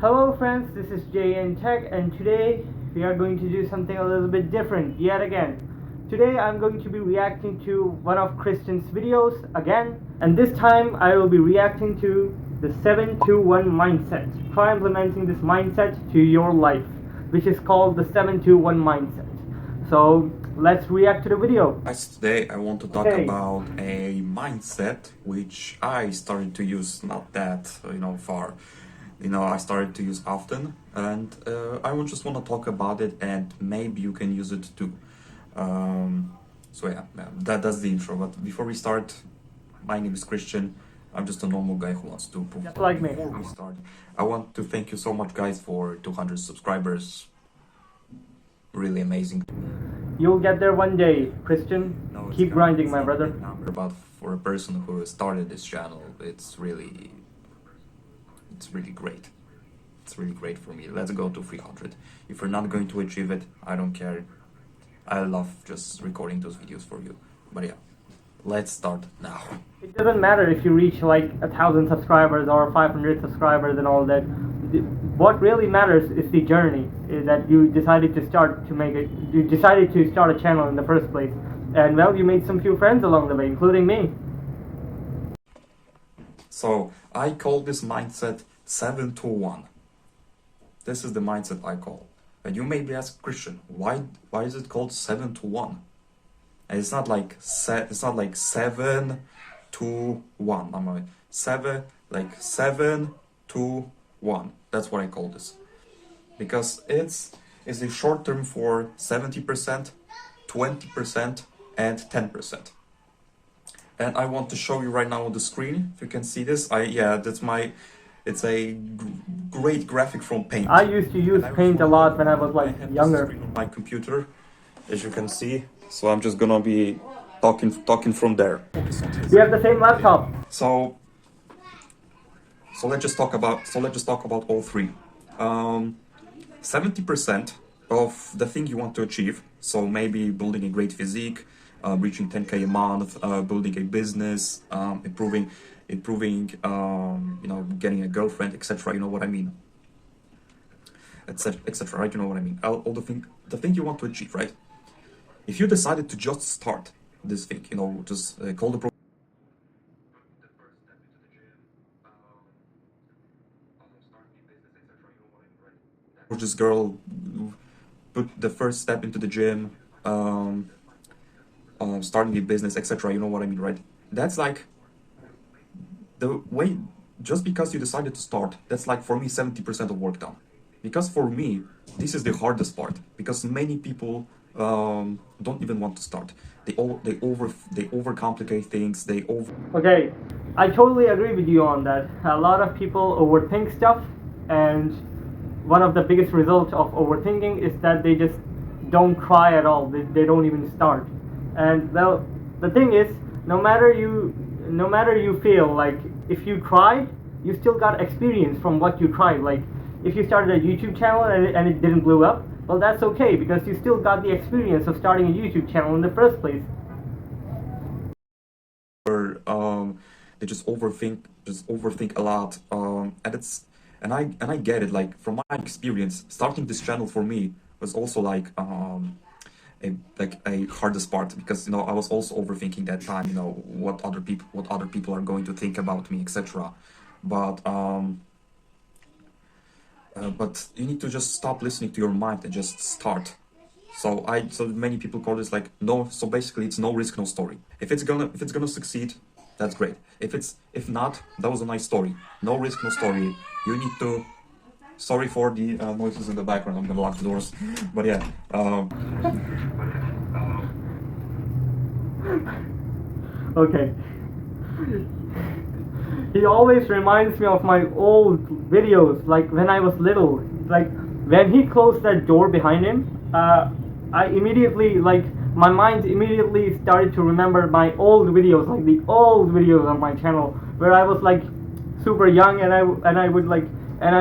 Hello friends, this is JN Tech and today we are going to do something a little bit different yet again. Today I'm going to be reacting to one of Krystian's videos again, and this time I will be reacting to the 721 mindset. Try implementing this mindset to your life, which is called the 721 mindset. So let's react to the video. Guys, today I want to talk about a mindset which I started to use not that far. I started to use often, and I just want to talk about it, and maybe you can use it too. That's the intro. But before we start, my name is Krystian. I'm just a normal guy who wants to perform. Just like me. Before we start, I want to thank you so much, guys, for 200 subscribers. Really amazing. You'll get there one day, Krystian. Keep grinding, my brother. But for a person who started this channel, it's really great. It's really great for me. Let's go to 300. If we're not going to achieve it, I don't care. I love just recording those videos for you. But yeah, let's start now. It doesn't matter if you reach like 1,000 subscribers or 500 subscribers and all that. What really matters is the journey, is that you decided to start a channel in the first place. And well, you made some few friends along the way, including me. So I call this mindset 721. This is the mindset I call. And you may be asking, Krystian, why is it called 721? And it's not like 7 to 1. I'm like 7 to 1. That's what I call this. Because it's a short term for 70%, 20%, and 10%. And I want to show you right now on the screen, if you can see this. It's a great graphic from Paint. I used to use Paint a lot when I was like younger. On my computer, as you can see. So I'm just gonna be talking from there. We have the same laptop. So let's just talk about all three. 70% of the thing you want to achieve. So maybe building a great physique, reaching 10K a month, building a business, improving, getting a girlfriend, etc. You know what I mean, etc. Right? You know what I mean. All the thing you want to achieve, right? If you decided to just start this thing, just call the this girl, put the first step into the gym, starting a business, etc. You know what I mean, right? That's like the way. Just because you decided to start, that's like for me 70% of work done. Because for me, this is the hardest part. Because many people don't even want to start. They overcomplicate things. Okay, I totally agree with you on that. A lot of people overthink stuff, and one of the biggest results of overthinking is that they just don't try at all. They don't even start. And well, the thing is, no matter you feel like if you tried, you still got experience from what you tried. Like if you started a YouTube channel and it didn't blow up, well, that's okay, because you still got the experience of starting a YouTube channel in the first place. They just overthink a lot, and I get it. Like from my experience, starting this channel for me was also like a hardest part, because I was also overthinking that time. What other people are going to think about me, etc. But you need to just stop listening to your mind and just start. So many people call this like no. So basically, it's no risk, no story. If it's gonna succeed, that's great. If not, that was a nice story. No risk, no story. You need to. Sorry for the noises in the background. I'm gonna lock the doors. But yeah. Okay. He always reminds me of my old videos, like when I was little. Like when he closed that door behind him, I immediately, like, my mind immediately started to remember my old videos, like the old videos on my channel, where I was like super young, and I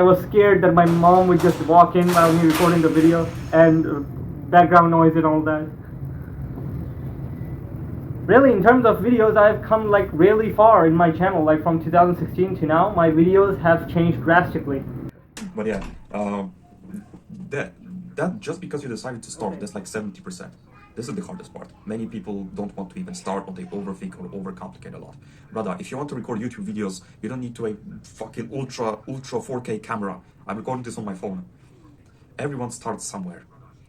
was scared that my mom would just walk in while me recording the video, and background noise and all that. Really, in terms of videos, I've come like really far in my channel. Like from 2016 to now, my videos have changed drastically. But yeah, that that just because you decided to start, that's like 70%. This is the hardest part. Many people don't want to even start, or they overthink or overcomplicate a lot. Brother, if you want to record YouTube videos, you don't need to a fucking ultra 4K camera. I'm recording this on my phone. Everyone starts somewhere.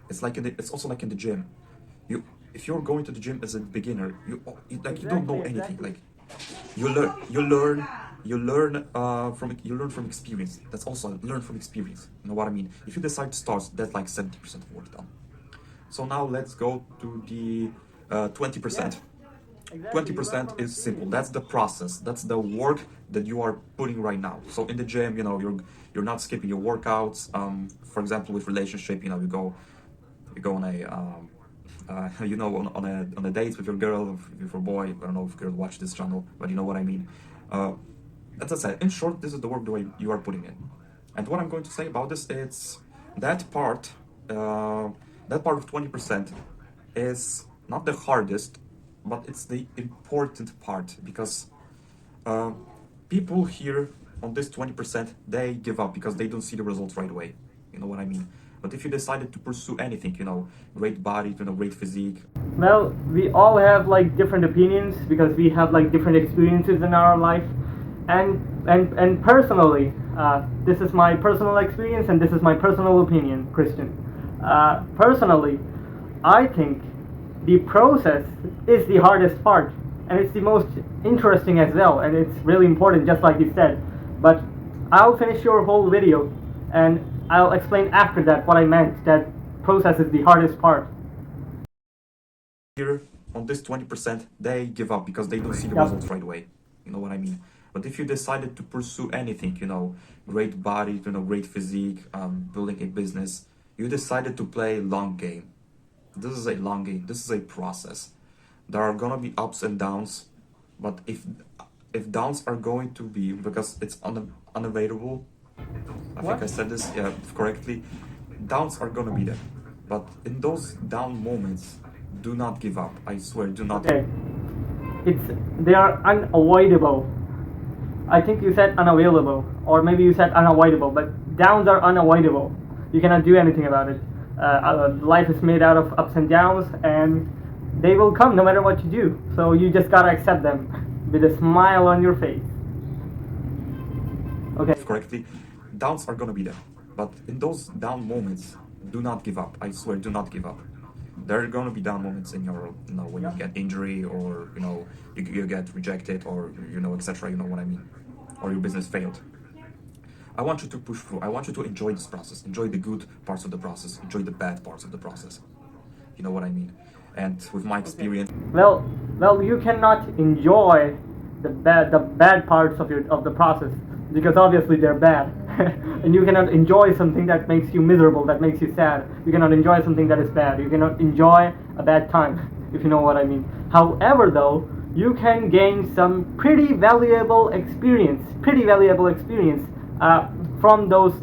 It's like it's also like in the gym. If you're going to the gym as a beginner, you don't know anything. Exactly. Like you learn from experience. That's also learn from experience. You know what I mean? If you decide to start, that's like 70% of work done. So now let's go to the 20%. 20% is simple. That's the process. That's the work that you are putting right now. So in the gym, you're not skipping your workouts. For example, with relationship, you go on a on a date with your girl, with your boy. I don't know if girls watch this channel, but you know what I mean. As I said, in short, this is the work you are putting in. And what I'm going to say about this is that part of 20% is not the hardest, but it's the important part, because people here on this 20%, they give up because they don't see the results right away. You know what I mean? But if you decided to pursue anything, great body, great physique. Well, we all have like different opinions because we have like different experiences in our life, and personally, this is my personal experience and this is my personal opinion, Krystian. Personally, I think the process is the hardest part, and it's the most interesting as well, and it's really important, just like you said. But I'll finish your whole video, and I'll explain after that what I meant, that process is the hardest part. Here on this 20%, they give up because they don't see the Yep. results right away. You know what I mean? But if you decided to pursue anything, great body, great physique, building a business, you decided to play long game. This is a long game. This is a process. There are gonna be ups and downs, but if downs are going to be, because it's unavoidable. I think I said this correctly. Downs are gonna be there, but in those down moments, do not give up. I swear, do not. Okay, they are unavoidable. I think you said unavailable, or maybe you said unavoidable, but downs are unavoidable. You cannot do anything about it. Life is made out of ups and downs, and they will come no matter what you do. So you just gotta accept them with a smile on your face. Okay. Correctly, downs are gonna be there, but in those down moments, do not give up. I swear, do not give up. There are gonna be down moments in your, when you get injury, or you get rejected, or etc. You know what I mean, or your business failed. I want you to push through. I want you to enjoy this process. Enjoy the good parts of the process. Enjoy the bad parts of the process. You know what I mean? And with my experience, Well, you cannot enjoy the bad parts of the process, because obviously they're bad, and you cannot enjoy something that makes you miserable, that makes you sad. You cannot enjoy something that is bad. You cannot enjoy a bad time, if you know what I mean. However, though, you can gain some pretty valuable experience from those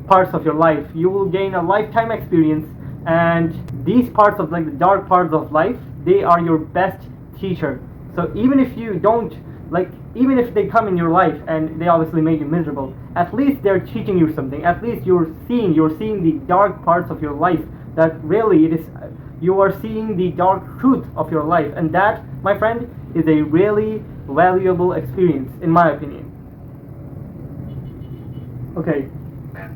parts of your life. You will gain a lifetime experience, and these parts of the dark parts of life, they are your best teacher. So even if you don't even if they come in your life and they obviously make you miserable, at least they're teaching you something. At least you're seeing the dark parts of your life, that really you are seeing the dark truth of your life, and that, my friend, is a really valuable experience, in my opinion. Okay.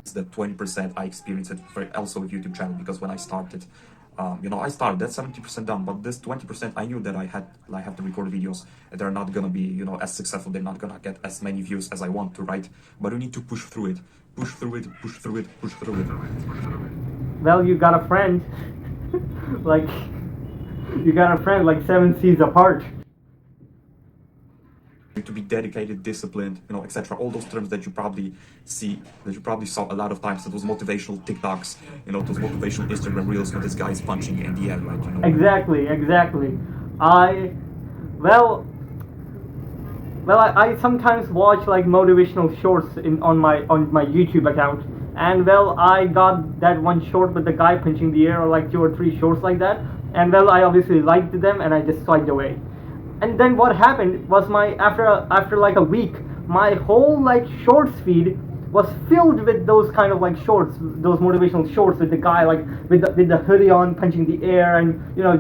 it's the 20% I experienced it also with YouTube channel, because when I started, I started that 70% done, but this 20% I knew that I have to record videos. They're not gonna be as successful. They're not gonna get as many views as I want to, right? But you need to push through it, push through it, push through it, push through it. Well, you got a friend, you got a friend like 7 seas apart. To be dedicated, disciplined, etc. All those terms that you probably saw a lot of times. Those motivational TikToks, those motivational Instagram reels when this guy is punching in the air, right? Exactly. I sometimes watch like motivational shorts on my YouTube account, and I got that one short with the guy punching the air, or like 2 or 3 shorts like that, and I obviously liked them, and I just swiped away. And then what happened was after like a week, my whole shorts feed was filled with those kind of like shorts, those motivational shorts with the guy like with the hoodie on, punching the air and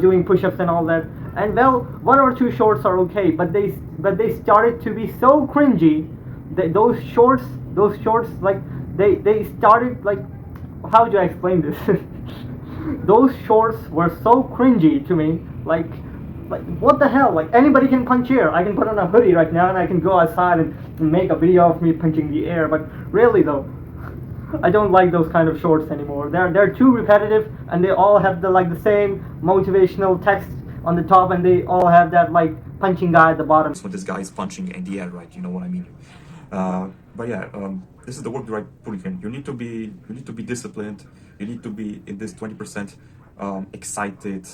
doing push-ups and all that. And well, one or two shorts are okay, but they started to be so cringy. Those shorts like they started like, how do I explain this? Those shorts were so cringy to me, like what the hell? Like anybody can punch air. I can put on a hoodie right now and I can go outside and make a video of me punching the air. But really though, I don't like those kind of shorts anymore. They're too repetitive, and they all have the same motivational text on the top, and they all have that like punching guy at the bottom. So this guy is punching in the air, right? You know what I mean? But yeah, this is the work that I put in. You need to be disciplined. You need to be in this 20%. Excited,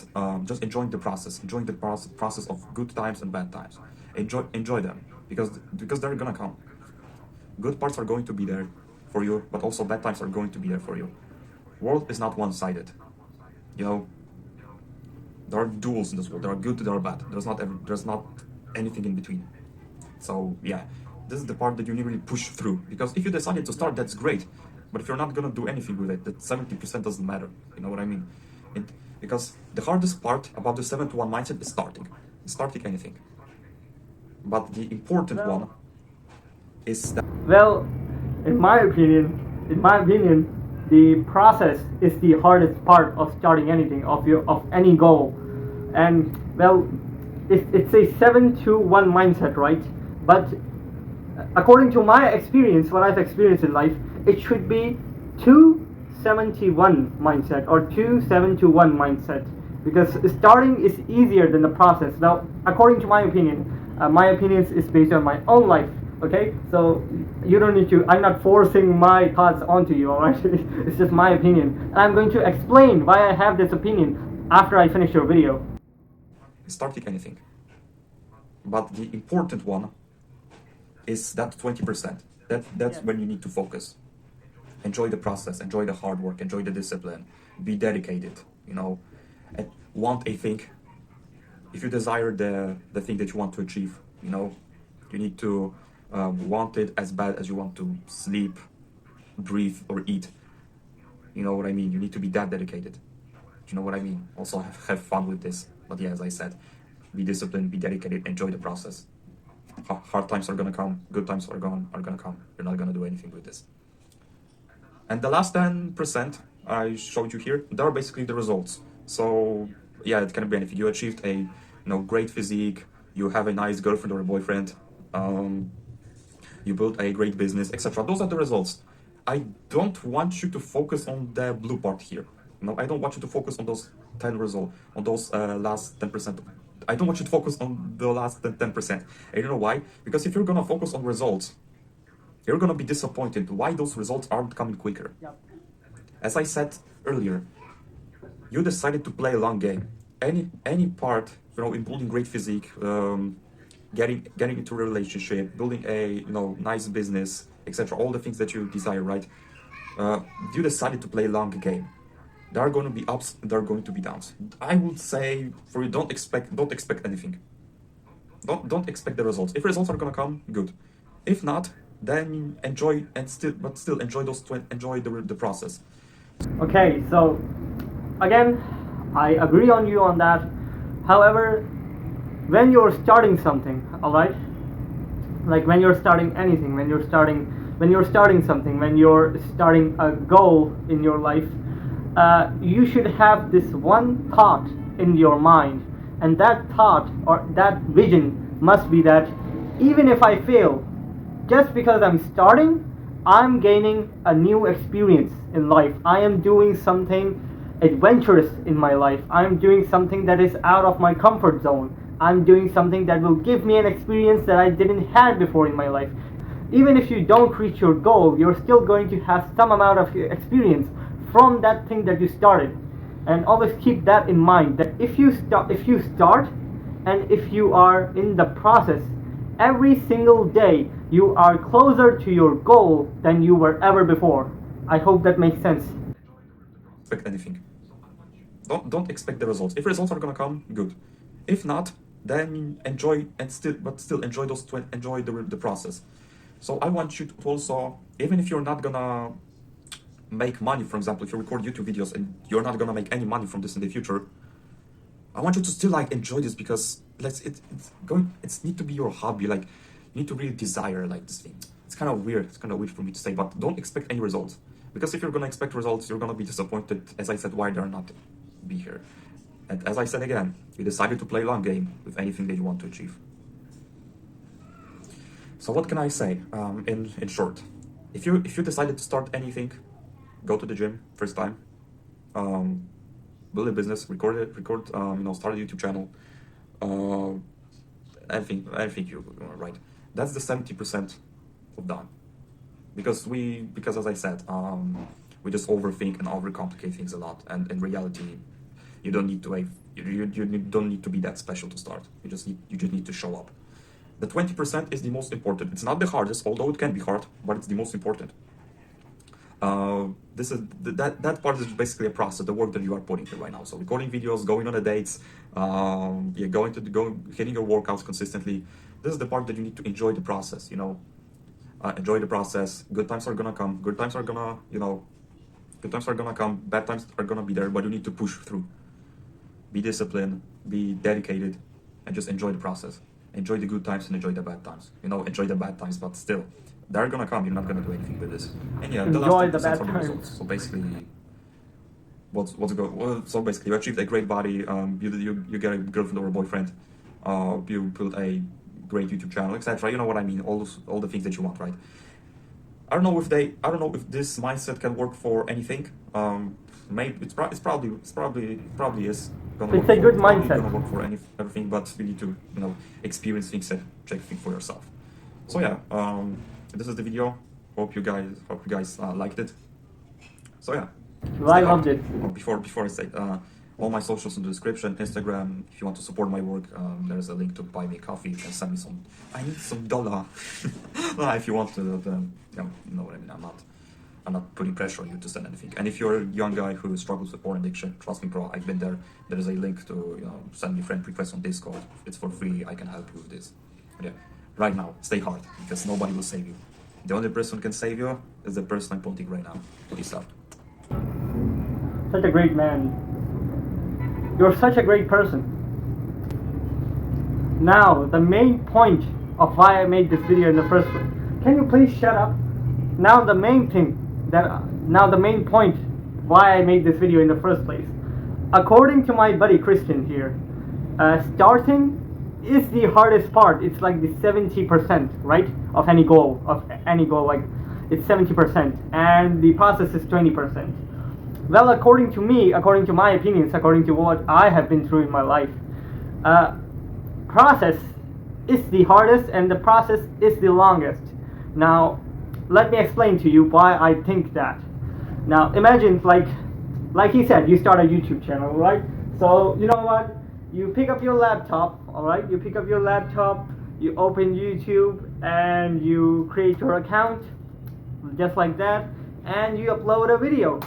just enjoying the process, enjoying the process of good times and bad times. Enjoy them, because they're gonna come. Good parts are going to be there for you, but also bad times are going to be there for you. World is not one-sided. There are duals in this world. There are good, there are bad. There's not anything in between. So yeah, this is the part that you need to really push through, because if you decided to start, that's great. But if you're not gonna do anything with it, that 70% doesn't matter. You know what I mean? Because the hardest part about the 7-to-1 mindset is starting anything. But the important one is that. Well, in my opinion, the process is the hardest part of starting anything, of any goal. And well, it's a 7-to-1 mindset, right? But according to my experience, what I've experienced in life, it should be 2-7-1 mindset or 2-7-1 mindset, because starting is easier than the process. Now, according to my opinion is based on my own life. Okay, so you don't need to. I'm not forcing my thoughts onto you. Alright, it's just my opinion, and I'm going to explain why I have this opinion after I finish your video. Starting anything, but the important one is that 20%. That's when you need to focus. Enjoy the process, enjoy the hard work, enjoy the discipline, be dedicated, and want a thing. If you desire the thing that you want to achieve, you need to want it as bad as you want to sleep, breathe, or eat. You know what I mean? You need to be that dedicated. You know what I mean? Also have fun with this. But yeah, as I said, be disciplined, be dedicated, enjoy the process. Hard times are gonna come, good times are gonna come. You're not gonna do anything with this. And the last 10% I showed you here, they are basically the results. So yeah, it can be anything. You achieved a great physique, you have a nice girlfriend or a boyfriend, you built a great business, etc. Those are the results. I don't want you to focus on the blue part here. I don't want you to focus on those 10 results, on those last 10%. I don't want you to focus on the last 10%. And you know why? Because if you're gonna focus on results, you're gonna be disappointed why those results aren't coming quicker. Yep. As I said earlier, you decided to play a long game. Any part, in building great physique, getting into a relationship, building a nice business, etc. All the things that you desire, right? You decided to play a long game. There are going to be ups, there are going to be downs. I would say for you, don't expect anything. Don't expect the results. If results are gonna come, good. If not, then enjoy still enjoy the process. Okay, so again, I agree on you on that. However, when you're starting something, alright? Like when you're starting anything, when you're starting something, when you're starting a goal in your life, you should have this one thought in your mind, and that thought or that vision must be that even if I fail, just because I'm starting, I'm gaining a new experience in life. I am doing something adventurous in my life. I'm doing something that is out of my comfort zone. I'm doing something that will give me an experience that I didn't have before in my life. Even if you don't reach your goal, you're still going to have some amount of experience from that thing that you started. And always keep that in mind, that if you start and if you are in the process, every single day you are closer to your goal than you were ever before. I hope that makes sense. Expect anything. Don't expect the results. If results are gonna come, good. If not, then enjoy still enjoy the process. So I want you to also, even if you're not gonna make money, for example, if you record YouTube videos and you're not gonna make any money from this in the future, I want you to still like enjoy this, because it's need to be your hobby. Like, you need to really desire like this thing. It's kind of weird. It's kind of weird for me to say, but don't expect any results, because if you're gonna expect results, you're gonna be disappointed. As I said, why they're not be here. And as I said again, you decided to play long game with anything that you want to achieve. So what can I say? In short, if you decided to start anything, go to the gym first time, build a business, record, start a YouTube channel, anything you right. That's the 70% of done, because as I said, we just overthink and overcomplicate things a lot, and in reality, you don't need to you don't need to be that special to start. You just need to show up. The 20% is the most important. It's not the hardest, although it can be hard, but it's the most important. This is that part is basically a process, the work that you are putting here right now. So recording videos, going on the dates, hitting your workouts consistently. This is the part that you need to enjoy the process. Enjoy the process. Good times are gonna come. Good times are gonna come. Bad times are gonna be there, but you need to push through. Be disciplined. Be dedicated, and just enjoy the process. Enjoy the good times and enjoy the bad times. Enjoy the bad times, but still, they're gonna come. You're not gonna do anything with this. And yeah, the Enjoy last the bad 10% for the times. results. So basically, so basically, you achieved a great body. You get a girlfriend or a boyfriend. You build a great YouTube channel, etc. You know what I mean? All the things that you want, right? I don't know if this mindset can work for anything. Maybe it's probably is. It's a good mindset. Gonna work for everything, but you need to experience things and check things for yourself. So yeah, this is the video. Hope you guys liked it. So yeah, I loved it. Before I say all my socials in the description. Instagram, if you want to support my work, there's a link to buy me coffee. You can send me some. I need some dollar. If you want to, you know what I mean. I'm not putting pressure on you to send anything. And if you're a young guy who struggles with porn addiction, trust me, bro, I've been there. There is a link to send me friend request on Discord. It's for free. I can help you with this. But yeah, right now, stay hard, because nobody will save you. The only person who can save you is the person I'm pointing right now. Peace out. Such a great man. You're such a great person. Now, the main point of why I made this video in the first place. Can you please shut up? Now the main point why I made this video in the first place. According to my buddy Krystian here, starting is the hardest part. It's like the 70%, right? Of any goal, like it's 70%, and the process is 20%. Well, according to me, according to my opinions, according to what I have been through in my life, process is the hardest and the process is the longest. Now, let me explain to you why I think that. Now, imagine, like he said, you start a YouTube channel, right? So, you know what? You pick up your laptop, alright? You pick up your laptop, you open YouTube, and you create your account, just like that, and you upload a video.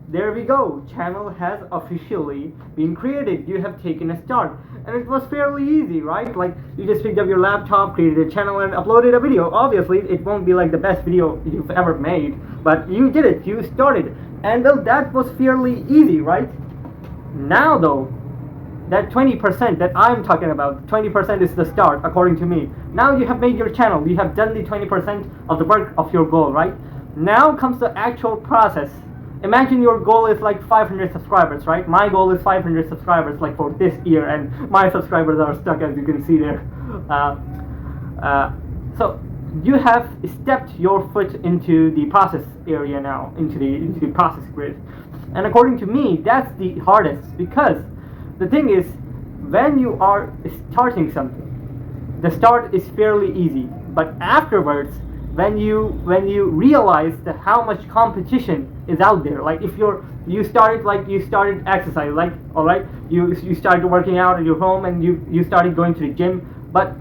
There we go. Channel has officially been created. You have taken a start. And it was fairly easy, right? Like, you just picked up your laptop, created a channel, and uploaded a video. Obviously, it won't be like the best video you've ever made, but you did it. You started. And well, that was fairly easy, right? Now, though, that 20% that I'm talking about, 20% is the start, according to me. Now you have made your channel. You have done the 20% of the work of your goal, right? Now comes the actual process. Imagine your goal is like 500 subscribers, right? My goal is 500 subscribers, like for this year, and my subscribers are stuck, as you can see there. So you have stepped your foot into the process area now, into the process grid, and according to me, that's the hardest, because the thing is, when you are starting something, the start is fairly easy, but afterwards, when you realize that how much competition is out there, like if you started exercise, like, all right, you started working out at your home, and you started going to the gym, but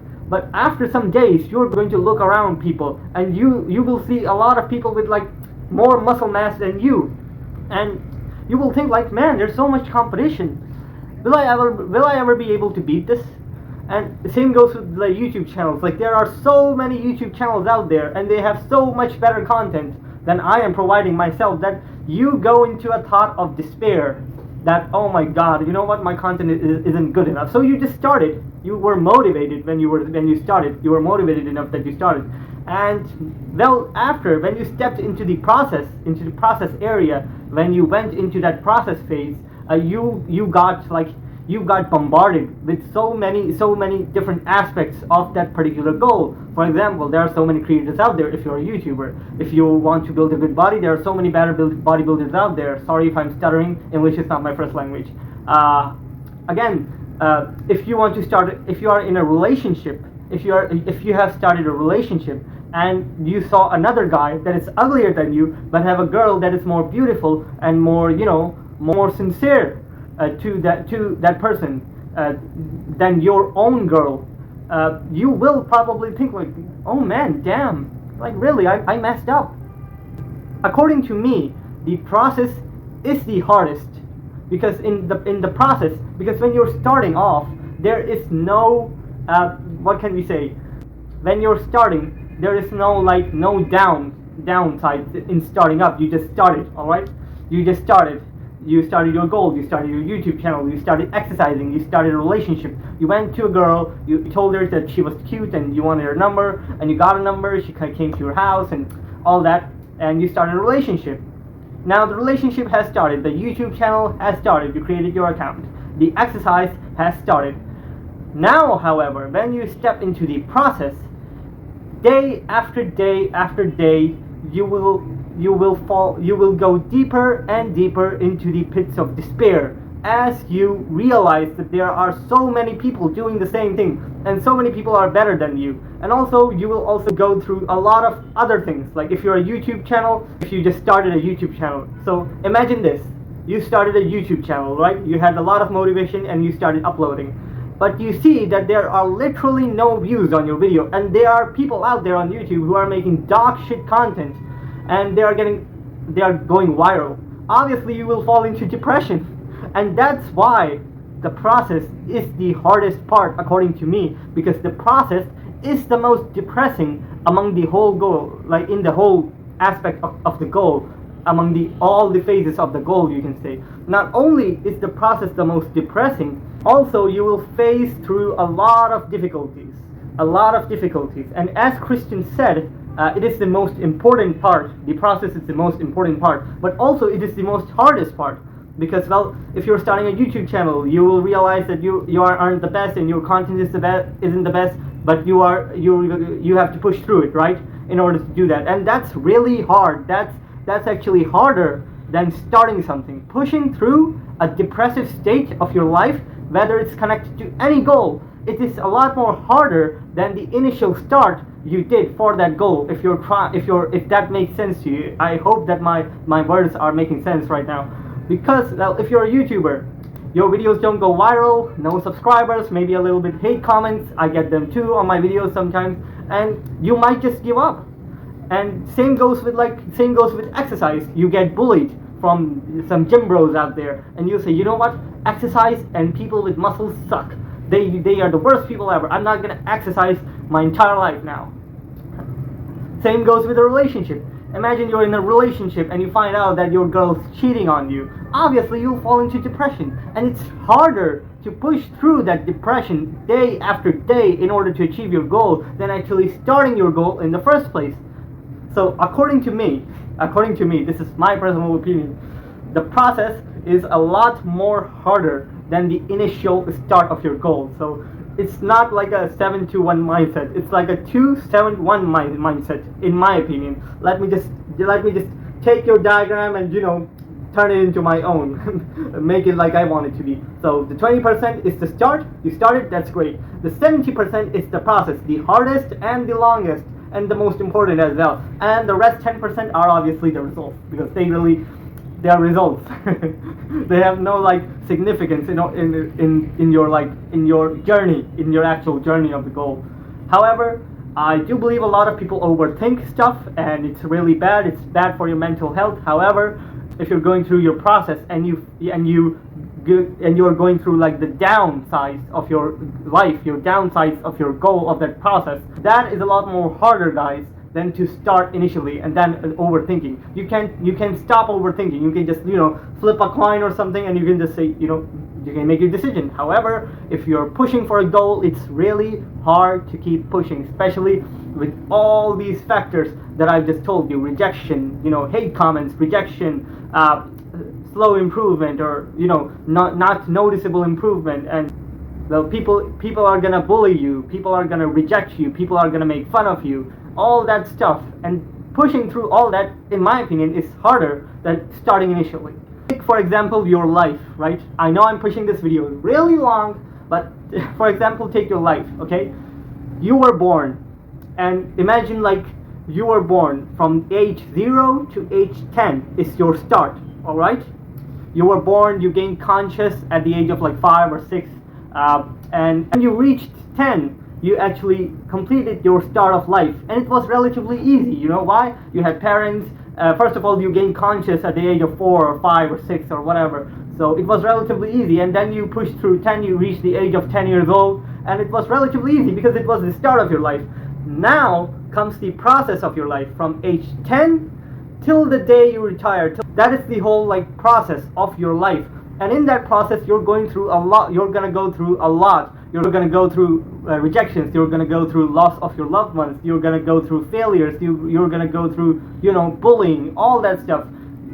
after some days you're going to look around people, and you will see a lot of people with like more muscle mass than you, and you will think like, man, there's so much competition. Will I ever be able to beat this? And the same goes with the YouTube channels. Like, there are so many YouTube channels out there, and they have so much better content than I am providing myself, that you go into a thought of despair that, oh my god, you know what, my content isn't good enough. So you just started. You were motivated when you started. You were motivated enough that you started. And well, after, when you stepped into the process area, when you went into that process phase, you got bombarded with so many different aspects of that particular goal. For example, there are so many creators out there. If you're a YouTuber, if you want to build a good body, there are so many better bodybuilders out there. Sorry if I'm stuttering. English is not my first language. If you want to start, if you are in a relationship, if you have started a relationship and you saw another guy that is uglier than you, but have a girl that is more beautiful and more, more sincere to that person than your own girl, you will probably think like, oh man, damn, like really, I messed up. According to me, the process is the hardest, because in the process, because when you're starting off, there is no what can we say? When you're starting, there is no downside in starting up. You just started, all right? You just started. You started your goal, you started your YouTube channel, you started exercising, you started a relationship, you went to a girl, you told her that she was cute and you wanted her number, and you got a number, she came to your house and all that, and you started a relationship. Now the relationship has started, the YouTube channel has started, you created your account, the exercise has started. Now, however, when you step into the process, day after day after day, you will go deeper and deeper into the pits of despair, as you realize that there are so many people doing the same thing, and so many people are better than you. And also, you will also go through a lot of other things, like if you're a YouTube channel, if you just started a YouTube channel. So imagine this, you started a YouTube channel, right? You had a lot of motivation and you started uploading, but you see that there are literally no views on your video, and there are people out there on YouTube who are making dog shit content, and they are going viral. Obviously, you will fall into depression, and that's why the process is the hardest part, according to me, because the process is the most depressing among the whole goal, like in the whole aspect of the goal, among all the phases of the goal, you can say. Not only is the process the most depressing, also you will face through a lot of difficulties, and as Krystian said, it is the most important part. The process is the most important part, but also it is the most hardest part, because, well, if you're starting a YouTube channel, you will realize that you aren't the best and your content isn't the best, but you have to push through it, right, in order to do that. And that's really hard. That's actually harder than starting something. Pushing through a depressive state of your life, whether it's connected to any goal, it is a lot more harder than the initial start you did for that goal. If that makes sense to you, I hope that my words are making sense right now. Because, well, if you're a YouTuber, your videos don't go viral, no subscribers, maybe a little bit hate comments, I get them too on my videos sometimes, and you might just give up. And same goes with exercise. You get bullied from some gym bros out there, and you say, you know what, exercise and people with muscles suck. They are the worst people ever. I'm not gonna exercise my entire life now. Same goes with a relationship. Imagine you're in a relationship and you find out that your girl's cheating on you. Obviously, you'll fall into depression, and it's harder to push through that depression day after day in order to achieve your goal than actually starting your goal in the first place. So according to me, this is my personal opinion, the process is a lot more harder than the initial start of your goal. So it's not like a 7-2-1 mindset. It's like a 2-7-1 mindset, in my opinion. Let me just take your diagram and turn it into my own, make it like I want it to be. So the 20% is the start. You started, that's great. The 70% is the process, the hardest and the longest, and the most important as well. And the rest 10% are obviously the results, because they are results. They have no significance in your journey, in your actual journey of the goal. However, I do believe a lot of people overthink stuff, and it's really bad. It's bad for your mental health. However, if you're going through your process and you and you're going through like the downsides of your life, your downsides of your goal of that process, that is a lot more harder, guys, than to start initially and then overthinking. You can stop overthinking. You can just flip a coin or something, and you can just say you can make your decision. However, if you're pushing for a goal, it's really hard to keep pushing, especially with all these factors that I've just told you: rejection, hate comments, rejection, slow improvement, or not noticeable improvement, and well, people are gonna bully you, people are gonna reject you, people are gonna make fun of you, all that stuff. And pushing through all that, in my opinion, is harder than starting initially. Take, for example, your life, right? I know I'm pushing this video really long, but for example, take your life, okay? You were born, and imagine like you were born from age 0 to age 10 is your start, alright? You were born, you gained conscious at the age of like 5 or 6, and when you reached 10, you actually completed your start of life, and it was relatively easy. You know why? You had parents. First of all, you gained conscious at the age of 4 or 5 or 6 or whatever, so it was relatively easy. And then you pushed through 10, you reached the age of 10 years old, and it was relatively easy because it was the start of your life. Now comes the process of your life from age 10 till the day you retire. That is the whole process of your life, and in that process you're going through a lot. You're gonna go through a lot. You're gonna go through rejections. You're gonna go through loss of your loved ones. You're gonna go through failures. You're gonna go through bullying, all that stuff.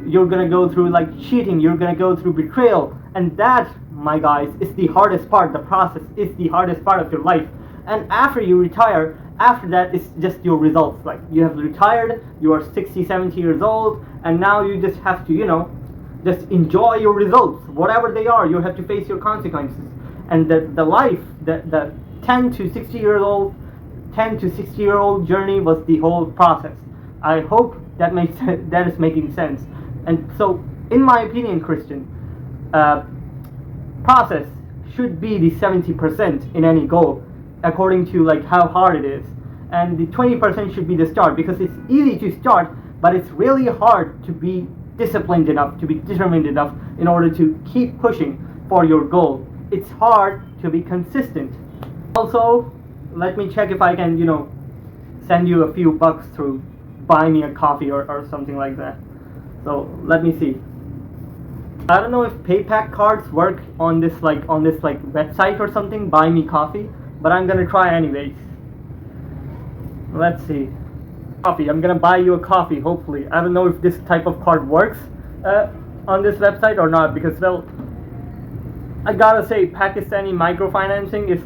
You're gonna go through cheating. You're gonna go through betrayal, and that, my guys, is the hardest part. The process is the hardest part of your life. And after you retire, after that, it's just your results. Like, you have retired, you are 60, 70 years old, and now you just have to, just enjoy your results, whatever they are. You have to face your consequences. And the life, the 10 to 60 year old journey was the whole process. I hope that is making sense. And so, in my opinion, Krystian, process should be the 70% in any goal, according to how hard it is, and the 20% should be the start, because it's easy to start, but it's really hard to be disciplined enough, to be determined enough in order to keep pushing for your goal. It's hard to be consistent. Also, let me check if I can send you a few bucks through buy me a coffee or something like that. So let me see. I don't know if PayPal cards work on this website or something, buy me coffee, but I'm gonna try anyways. Let's see. Coffee. I'm gonna buy you a coffee, hopefully. I don't know if this type of card works on this website or not, because, well, I gotta say, Pakistani microfinancing is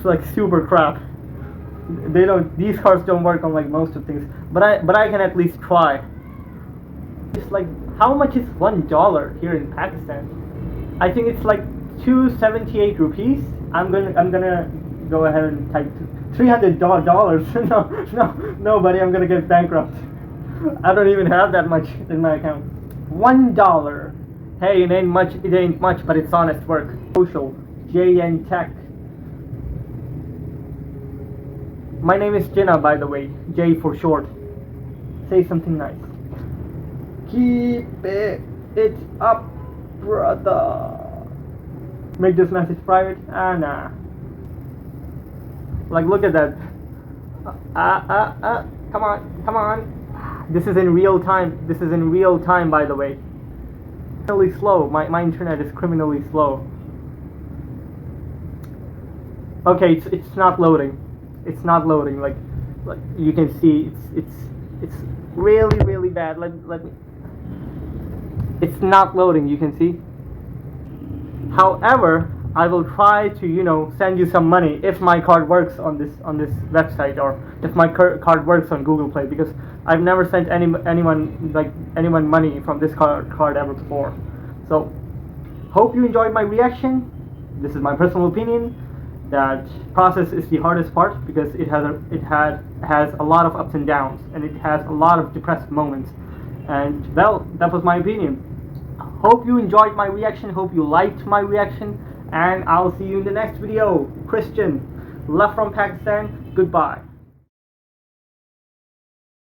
it's super crap. These cards don't work on most of things, but I can at least try. It's how much is $1 here in Pakistan? I think it's 278 rupees. I'm gonna go ahead and type $300. No, buddy, I'm gonna get bankrupt. I don't even have that much in my account. $1. Hey, it ain't much, but it's honest work. Social, JN Tech. My name is Jinnah, by the way. J for short. Say something nice. Keep it up, brother. Make this message private? Nah. Look at that. Come on. This is in real time, by the way. Criminally slow. My internet is criminally slow. Okay, it's not loading. It's not loading. Like you can see, it's really bad. Let me. It's not loading. You can see. However, I will try to send you some money if my card works on this website, or if my card works on Google Play, because I've never sent anyone money from this card ever before. So hope you enjoyed my reaction. This is my personal opinion that process is the hardest part, because it has a lot of ups and downs, and it has a lot of depressed moments. And well, that was my opinion. Hope you enjoyed my reaction. Hope you liked my reaction. And I'll see you in the next video. Krystian, love from Pakistan. Goodbye.